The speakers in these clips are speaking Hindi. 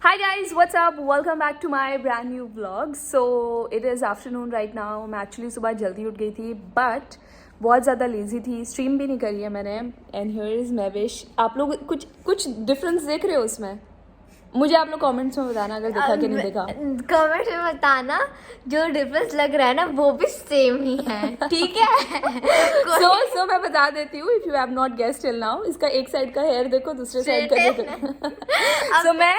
Hi guys, what's up? Welcome back to my brand new vlog. So it is afternoon right now. मैं actually सुबह जल्दी उठ गई थी but बहुत ज़्यादा लेजी थी, स्ट्रीम भी नहीं करी है मैंने. And here is Mahvish. आप लोग कुछ डिफरेंस देख रहे हो उसमें? मुझे आप लोग कमेंट्स में बताना अगर देखा कि नहीं देखा. कमेंट में बताना. जो डिफरेंस लग रहा है ना वो भी सेम ही है. ठीक है. so मैं बता देती हूँ. If you have not guessed till now, इसका एक साइड का हेयर देखो, दूसरे साइड का देखो. so मैं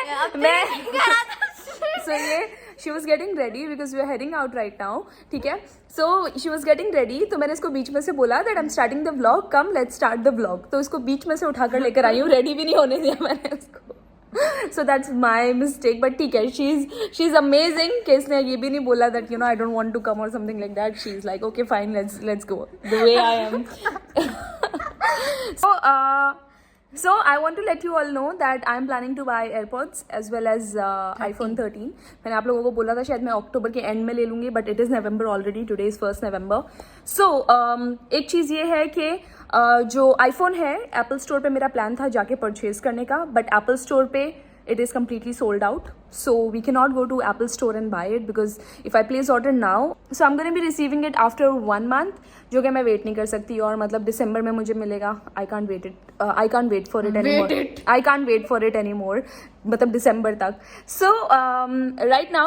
so ये she was getting ready because we are heading out right now. ठीक है. So she was getting ready. तो मैंने इसको बीच में से बोला that I'm starting the vlog. Come let's start the vlog. तो इसको बीच में से उठाकर लेकर आई हूँ. रेडी भी नहीं होने दिया मैंने उसको. So that's my mistake. But ठीक है, she's amazing. कि इसने ये भी नहीं बोला that I don't want to come or something like that. She's like okay fine, let's go the way I am. So I want to let you all know that I'm planning to buy AirPods as well as iPhone 13. मैंने आप लोगों को बोला था शायद मैं अक्टूबर के एंड में ले लूँगी, but it is November already. Today is 1st November. So एक चीज़ ये है कि जो iPhone है, Apple Store पे मेरा प्लान था जाके परचेज करने का, but Apple Store पे it is completely sold out. So we cannot go to Apple Store and buy it because if I place order now, so I'm going to be receiving it after 1 month, जो कि मैं वेट नहीं कर सकती. और मतलब दिसंबर में मुझे मिलेगा. I can't wait for it anymore. I can't wait for it anymore. मतलब दिसंबर तक. So right now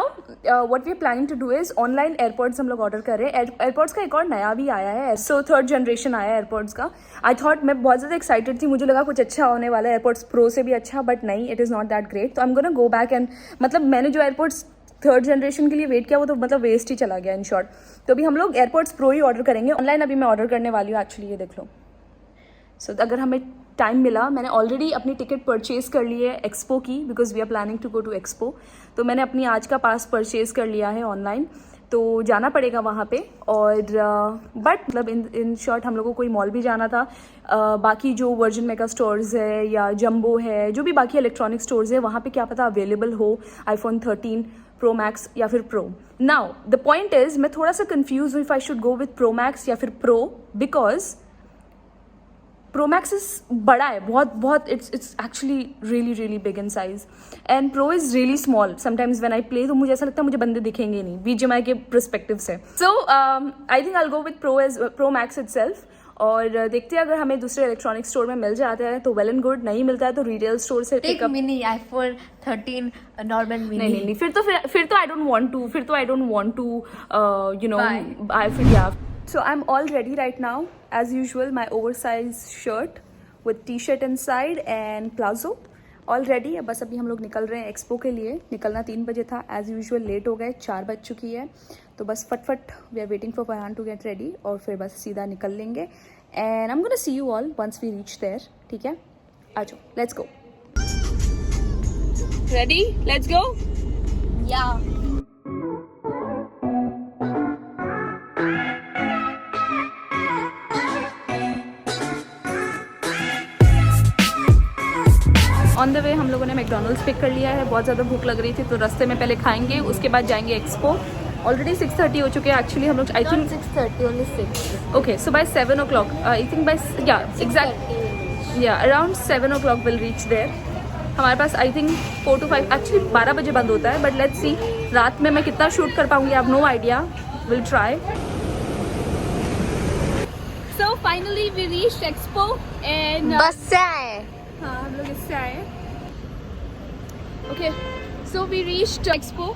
what we are planning to do is online AirPods हम लोग ऑर्डर कर रहे हैं. AirPods का एक और नया भी आया है. So 3rd जनरेशन आया है AirPods का. I thought मैं बहुत ज़्यादा एक्साइटेड थी. मुझे लगा कुछ अच्छा होने वाला है, AirPods Pro से भी अच्छा, बट नहीं, it is not that great. तो I'm gonna go back and मतलब मैंने जो AirPods 3rd जनरेशन के लिए वेट किया वो तो मतलब वेस्ट ही चला गया इन शॉर्ट. तो अभी हम लोग AirPods Pro ही ऑर्डर करेंगे. ऑनलाइन अभी मैं ऑर्डर करने वाली हूँ एक्चुअली. ये देख लो. सो अगर हमें टाइम मिला, मैंने ऑलरेडी अपनी टिकट परचेज कर ली है एक्सपो की, because we are planning to go to expo. तो मैंने अपनी आज का पास परचेज कर लिया है ऑनलाइन. तो जाना पड़ेगा वहाँ पे. और बट मतलब इन शॉर्ट हम लोग को कोई मॉल भी जाना था. बाकी जो वर्जिन मेगा स्टोर्स है या जंबो है, जो भी बाकी इलेक्ट्रॉनिक स्टोर्स है, वहाँ पे क्या पता अवेलेबल हो iPhone 13 Pro Max या फिर Pro. Now the point is मैं थोड़ा सा कन्फ्यूज हूँ if I should go with Pro Max या फिर Pro, because Pro Max is बड़ा है बहुत. It's actually really big in size and Pro is really small. Sometimes when I play तो मुझे ऐसा लगता है मुझे बंदे दिखेंगे नहीं VGMI के परस्पेक्टिव से. So I think I will go with Pro Max itself. और देखते हैं अगर हमें दूसरे इलेक्ट्रॉनिक स्टोर में मिल जाता है तो वेल एंड गुड. नहीं मिलता है तो रिटेल स्टोर से एक मिनी iPhone 13 नॉर्मल मिनी. नहीं फिर तो I don't want to buy. Yeah. So I'm all ready right now. As usual, my oversized shirt with t-shirt inside and palazzo. All ready. अब बस अभी हम लोग निकल रहे हैं एक्सपो के लिए. निकलना 3 बजे था. As usual लेट हो गए, 4 बज चुकी है. तो बस फटफट we are waiting for Farhan to get ready और फिर बस सीधा निकल लेंगे. And I'm gonna see you all once we reach there. ठीक है, आ जाओ. Let's go. Ready? Let's go. Yeah. On the way हम लोगों ने मैकडोनल्ड्स पिक कर लिया है. बहुत ज़्यादा भूख लग रही थी तो रास्ते में पहले खाएंगे, उसके बाद जाएंगे एक्सपो. ऑलरेडी 6:30 हो चुके हैं एक्चुअली. हम लोग I think 6:30 only 6. Okay. So by 7 o'clock I think around 7 o'clock will reach there. हमारे पास आई थिंक 4 to 5 एक्चुअली 12 बजे बंद होता है. बट लेट्स सी रात में मैं कितना शूट कर पाऊंगी. I have no idea. Will try. So finally we reached expo and bus से आए. हाँ, हम लोग इससे आए. Okay. So we reached expo.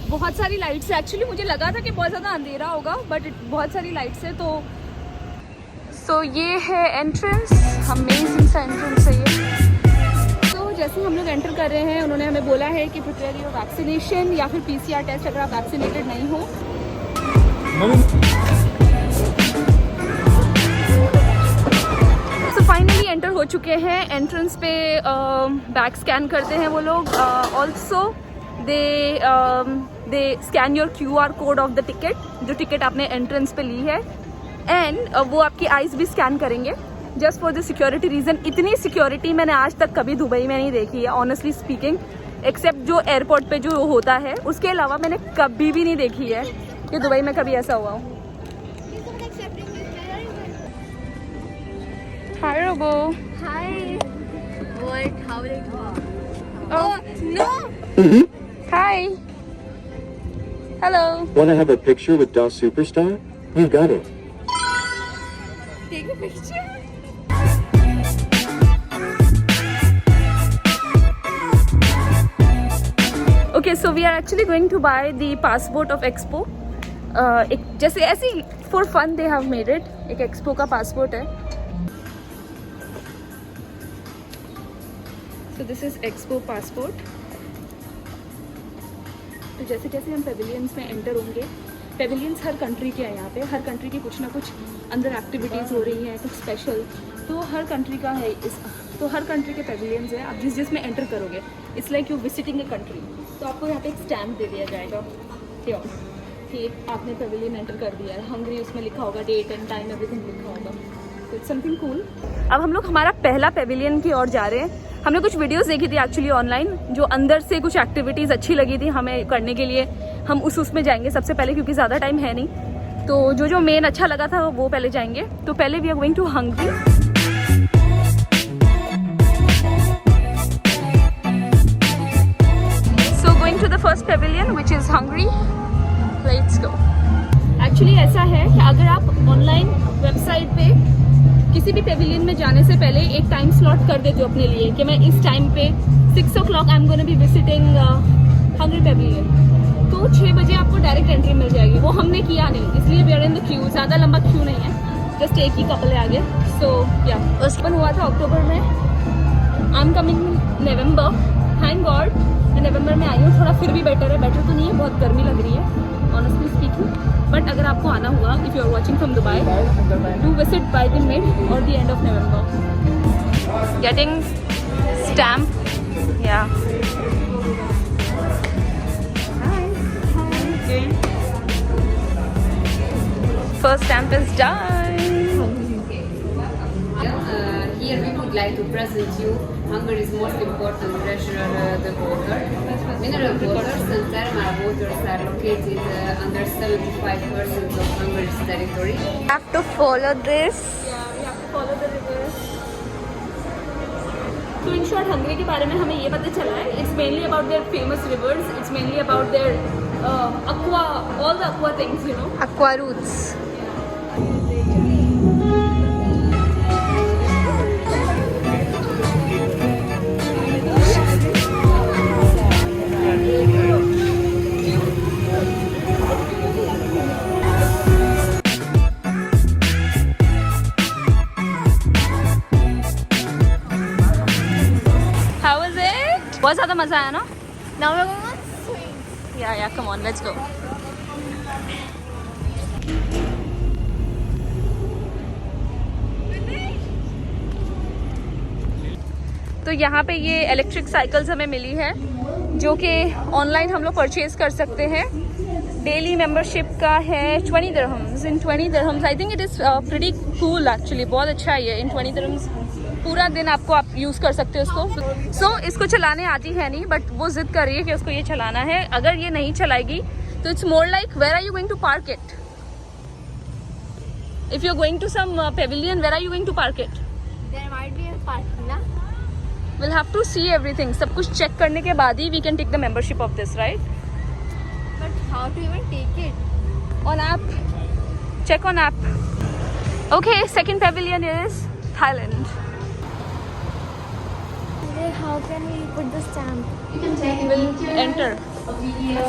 बहुत सारी लाइट्स है एक्चुअली. मुझे लगा था कि बहुत ज़्यादा अंधेरा होगा बट बहुत सारी लाइट्स है. तो सो ये है एंट्रेंस. अमेजिंग सा एंट्रेंस है ये. तो जैसे हम लोग एंटर कर रहे हैं उन्होंने हमें बोला है कि प्रिपेयर योर वैक्सीनेशन या फिर PCR टेस्ट अगर आप वैक्सीनेटेड नहीं हो. फाइनली एंटर हो चुके हैं. एंट्रेंस पे बैग स्कैन करते हैं वो लोग. Also they scan your QR code of the ticket, जो टिकट आपने एंट्रेंस पे ली है. एंड वो आपकी आइज भी स्कैन करेंगे just for the security reason. इतनी सिक्योरिटी मैंने आज तक कभी दुबई में नहीं देखी है ऑनेस्टली स्पीकिंग, एक्सेप्ट जो एयरपोर्ट पे जो होता है. उसके अलावा मैंने कभी भी नहीं देखी है कि दुबई में कभी ऐसा हुआ हो. Hi Robo. Hi. What? How did you? Oh, no. hi. Hello. Want to have a picture with Das Superstar? You got it. Take a picture. Okay, so we are actually going to buy the passport of Expo. एक जैसे ऐसी for fun they have made it. एक Expo का passport है. So this is Expo passport. तो जैसे जैसे हम पेविलियंस में एंटर होंगे, पेविलियंस हर कंट्री के हैं यहाँ पे, हर कंट्री की कुछ ना कुछ अंदर एक्टिविटीज़ हो रही हैं, कुछ स्पेशल, तो हर कंट्री का है तो हर कंट्री के पेविलियंस हैं. आप जिस में एंटर करोगे, it's like you visiting a country. तो आपको यहाँ पे एक स्टैम्प दे दिया जाएगा कि आपने पेविलियन एंटर कर दिया है. हंगरी उसमें लिखा होगा, डेट एंड टाइम एवरीथिंग लिखा होगा. तो इट्स समथिंग कूल. अब हम लोग हमारा पहला पेविलियन की ओर जा रहे हैं. हमने कुछ वीडियोस देखी थी एक्चुअली ऑनलाइन, जो अंदर से कुछ एक्टिविटीज़ अच्छी लगी थी हमें करने के लिए. हम उसमें जाएंगे सबसे पहले, क्योंकि ज़्यादा टाइम है नहीं. तो जो मेन अच्छा लगा था वो पहले जाएंगे. तो पहले we are going to Hungary. So going to the first pavilion which is Hungary. Let's go. Actually ऐसा है कि अगर आप ऑनलाइन वेबसाइट पे किसी भी पेविलियन में जाने से पहले एक टाइम स्लॉट कर देते हो अपने लिए कि मैं इस टाइम पे 6 o'clock I am gonna be visiting Hungary Pavilion, तो 6 बजे आपको डायरेक्ट एंट्री मिल जाएगी. वो हमने किया नहीं, इसलिए we are in the queue. ज़्यादा लंबा क्यू नहीं है, जस्ट एक ही कपल है आगे. सो या ओपन हुआ था अक्टूबर में. I am coming November. Thank God मैं नवंबर में आई हूँ. थोड़ा फिर भी बेटर है. बेटर तो नहीं है, बहुत गर्मी लग रही है ऑनेस्टली स्पीकिंग. बट अगर आपको आना हुआ, if you are watching from Dubai, do visit by the mid or the end of November. Getting stamp. या first stamp is done. Here we would like to present you Hungary's most important treasure, the water. Mineral waters and thermal waters are located under 75% of Hungary's territory. Have to follow this. Yeah, we have to follow the river. So in short, Hungary के बारे में हमें ये पता चला है. It's mainly about their famous rivers. It's mainly about their aqua, all the aqua things, you know. Aqua roots. How was it? बहुत ज़्यादा मज़ा आया ना? Now we're going on swing. Yeah, come on, let's go. तो यहाँ पे ये इलेक्ट्रिक साइकिल्स हमें मिली है, जो कि ऑनलाइन हम लोग परचेज कर सकते हैं. डेली मेंबरशिप का है 20 dirhams. In 20 dirhams I think it is pretty cool actually. बहुत अच्छा है ये. इन 20 dirhams पूरा दिन आपको आप यूज़ कर सकते हो इसको. सो इसको चलाने आती है नहीं, बट वो जिद कर रही है कि उसको ये चलाना है. अगर ये नहीं चलाएगी तो it's more like where are you going to park it. If you are going to some pavilion, where are you going to park it? There might be a parking, na? We'll have to see everything. सब कुछ चेक करने के बाद ही we can take the membership of this, right? But how to even take it? On app. Check on app. Okay, second pavilion is Thailand. How can we put the stamp? We'll enter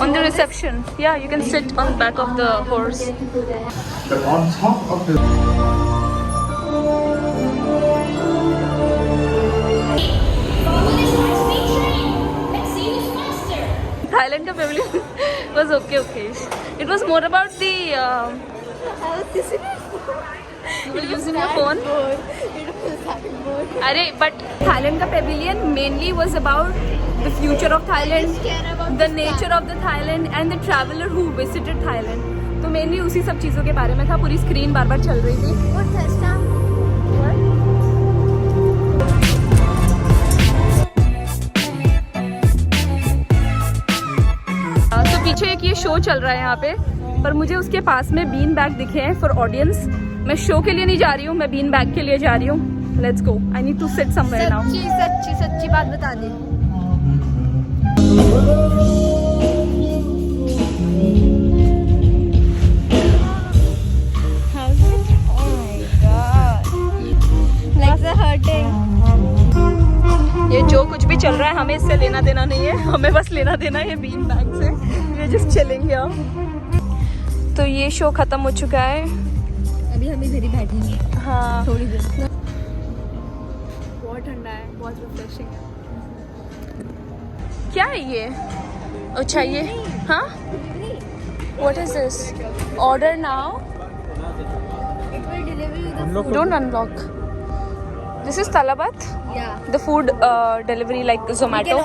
on the reception. Yeah, you can sit on the back of the horse. But on top of the Thailand ka pavilion was okay. It was more about the using your phone. Arey, but Thailand ka pavilion mainly was about the future of Thailand, the nature of the Thailand and the traveler who visited Thailand. तो mainly उसी सब चीज़ों के बारे में था. पूरी स्क्रीन बार-बार चल रही थी. What's the stamp? तो पीछे एक ये शो चल रहा है यहाँ पे, पर मुझे उसके पास में बीन बैग दिखे हैं फॉर ऑडियंस. मैं शो के लिए नहीं जा रही हूँ, मैं बीन बैग के लिए जा रही हूँ. Let's go. I need to sit somewhere now. सच्ची बात बता दे. हमें इससे लेना देना नहीं है, हमें बस लेना देना है बीन बैग से। We just chilling here. तो ये शो खत्म हो चुका है, अभी हम इधर ही बैठेंगे हाँ थोड़ी देर। बहुत ठंडा है, बहुत रिफ्रेशिंग है। क्या है ये? अच्छा ये हाँ, what is this? Order now, don't unlock. This is Talabat, the food delivery like Zomato.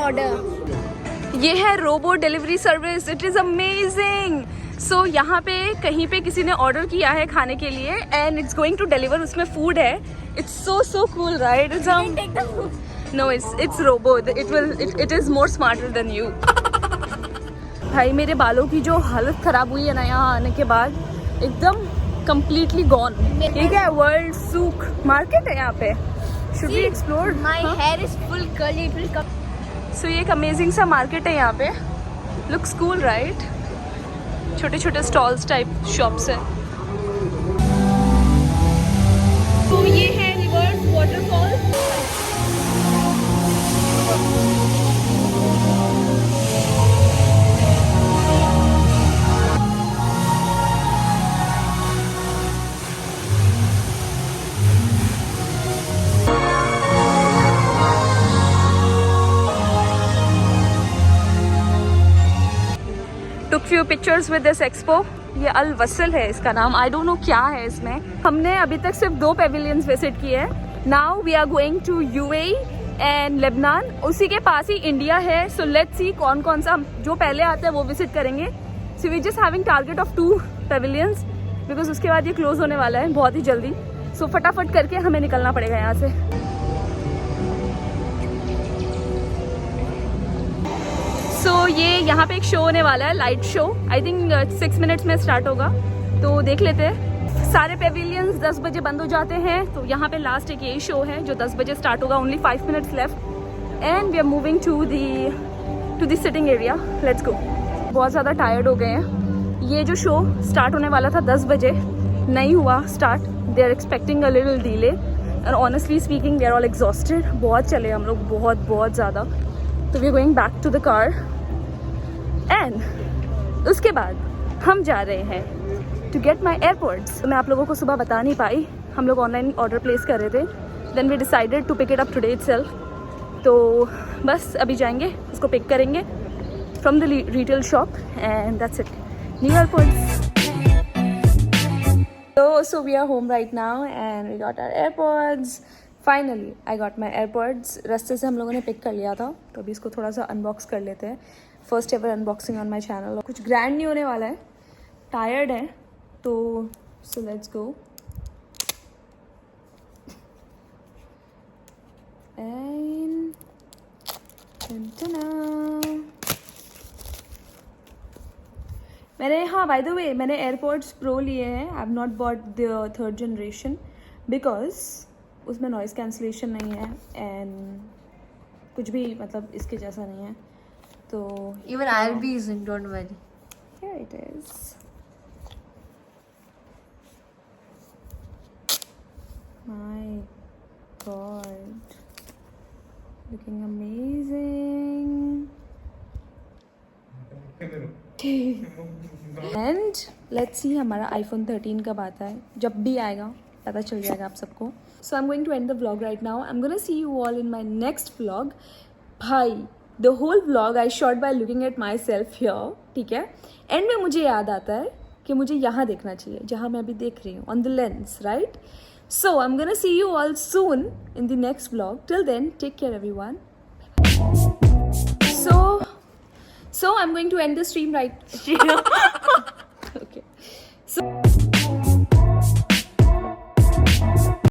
ये है robo delivery service, it is amazing. So यहाँ पे कहीं पे किसी ने ऑर्डर किया है खाने के लिए and it's going to deliver, उसमें फूड है। It's so cool right? It's no, it's robo, it is more smarter than you. भाई मेरे बालों की जो हालत खराब हुई है ना यहाँ आने के बाद, एकदम completely gone। ये क्या है? वर्ल्ड सूक मार्केट है यहाँ पे। Should we explore? My hair is full curly, it will come. So ये एक अमेजिंग सा मार्केट है यहाँ पे। Looks cool, right? छोटे छोटे स्टॉल्स टाइप शॉप्स है। तो ये है reverse waterfall. Took few pictures with this expo. ये अल वसल है इसका नाम, आई डोंट नो क्या है इसमें। हमने अभी तक सिर्फ 2 पेविलियंस विजिट किए हैं। Now we are going to UAE and Lebanon, उसी के पास ही इंडिया है। सो लेट्स सी कौन कौन सा जो पहले आता है वो विजिट करेंगे। So we just having target of 2 pavilions because उसके बाद ये क्लोज होने वाला है बहुत ही जल्दी। सो फटाफट करके हमें निकलना पड़ेगा यहाँ से। सो ये यहाँ पे एक शो होने वाला है, light show. I think 6 minutes में स्टार्ट होगा, तो देख लेते हैं। सारे पेविलियंस 10 बजे बंद हो जाते हैं, तो यहाँ पे लास्ट एक यही शो है जो 10 बजे स्टार्ट होगा। Only 5 minutes left and we are moving to the sitting area. Let's go. बहुत ज़्यादा टायर्ड हो गए हैं। ये जो शो स्टार्ट होने वाला था 10 बजे, नहीं हुआ start. They are expecting a little delay and honestly speaking we are all exhausted. बहुत चले हम लोग, बहुत ज़्यादा। तो we are going back to the car and उसके बाद हम जा रहे हैं टू गेट माई एयरपोर्ट्स। मैं आप लोगों को सुबह बता नहीं पाई, हम लोग ऑनलाइन ऑर्डर प्लेस कर रहे थे। Then we decided to pick it up today itself. तो बस अभी जाएंगे, उसको पिक करेंगे from the retail shop and that's it. New airports. So we are home right now and we got our AirPods. Finally, I got my AirPods. रास्ते से हम लोगों ने पिक कर लिया था, तो अभी इसको थोड़ा सा अनबॉक्स कर लेते हैं। First ever unboxing on my channel. कुछ ग्रैंड नहीं होने वाला है, टायर्ड है, तो सो लेट्स गो। एंड मैंने, हाँ बाय द वे, मैंने एयरपोर्ट्स प्रो लिए हैं। I have not bought the 3rd generation because उसमें नॉइज़ कैंसलेशन नहीं है एंड कुछ भी मतलब इसके जैसा नहीं है। तो Even I'll be using, don't worry. here it is. My God, looking amazing. And let's see हमारा iPhone 13 कब आता है। जब भी आएगा पता चल जाएगा आप सबको। So I'm going to end the vlog right now. I'm gonna see you all in my next vlog. भाई the whole vlog I shot by looking at myself here, ठीक है। एंड में मुझे याद आता है कि मुझे यहाँ देखना चाहिए जहाँ मैं अभी देख रही हूँ, on the lens, right? So I'm gonna see you all soon in the next vlog. Till then, take care everyone. So I'm going to end the stream right.